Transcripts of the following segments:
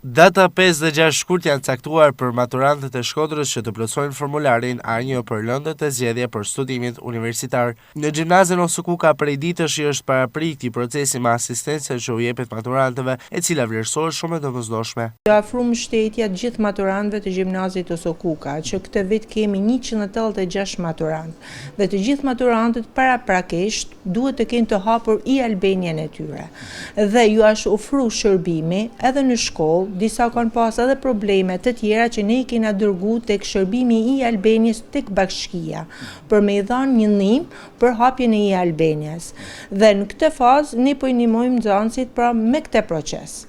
Data 5 dhe 6 shkurt janë caktuar për maturantët e Shkodrës që të plotësojnë formularin A1 për lëndët e zgjedhje për studimin universitar. Në gjimnazin Osukuka prej ditësh është paraprit këtij procesi me asistencë që u jepet maturantëve, e cila vlerësohet shumë e domosdoshme. Afru mbështetja të gjithë maturantëve të gjimnazit Osukuka, që këtë vit kemi 186 maturantë, dhe të gjithë maturantët paraprakisht duhet të kenë të hapur e-Albanian e tyre. Dhe ju është ofruar shërbimi edhe në shkollë. Disa kanë pas edhe probleme të tjera që ne i kena dërgu tek shërbimi i e-Albanias tek bashkia për me i dhanë një ndihmë për hapjen e e-Albanias. Dhe në këtë fazë ne po i ndihmojmë nxënësit pra me këtë proces.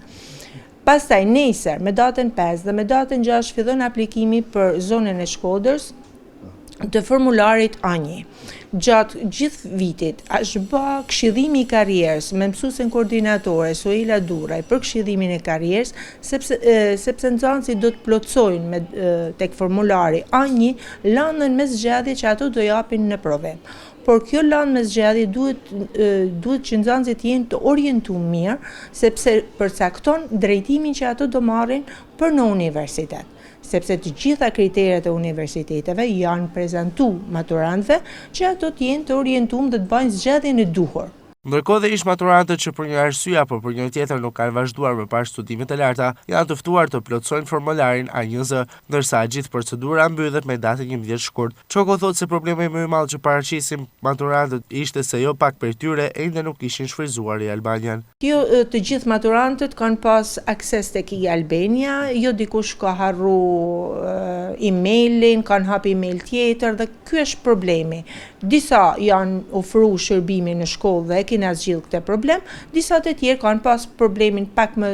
Pastaj nesër me datën 5 dhe me datën 6 fillon aplikimi për zonën e Shkodrës të formularit A1. Gjatë gjithë vitit është bë këshillimi i karrierës me mësuesen koordinatore Soila Duraj për këshillimin e karrierës, sepse nxënësit do të plotësojnë tek formulari A1 lëndën me zgjedhje që ato do japin në provim. Por kjo lëndë me zgjedhje duhet që nxënësit jenë të orientuar mirë, sepse përcakton drejtimin që ato do marrin për në universitet. Sepse të gjitha kriteret e universiteteve janë prezantuar maturantëve që ato të jenë të orientuar dhe të bëjnë zgjedhjen e duhur. Ndërkohë dhe ish maturantët që për një arsye apo për një tjetër nuk kanë vazhduar më pas studimeve të larta, janë të ftuar të plotësojnë formularin A1, ndërsa gjithë procedura mbyllet me datën 11 shkurt. Çoko thotë se problemi më i madh që paraqisin maturantët ishte se jo pak prej tyre ende nuk kishin shfrytzuar e-Albanian. Të gjithë maturantët kanë pas akses tek e-Albania, jo dikush ka harru emailin, kanë hap email tjetër dhe ky është problemi. Disa janë ofruar shërbime në shkollë dhe kena zgjidhur këtë problem, disa të tjerë kanë pas problemin pak më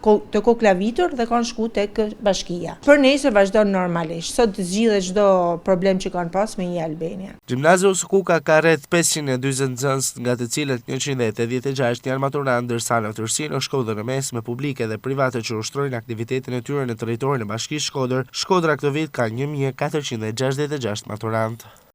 të koklavitur dhe kanë shku tek bashkia. Për nesër vazhdon normalisht, sot zgjidhet çdo problem që kanë pas me e-Albania. Gjimnazi Osukuka ka rreth 540 nxënës, nga të cilët 186 janë maturantë, ndërsa në tërësi në Shkodrën e mesme publike dhe private që ushtrojnë aktivitetin e tyre në territorin e Bashkisë Shkodër, Shkodra këtë vit ka 1466 maturantë.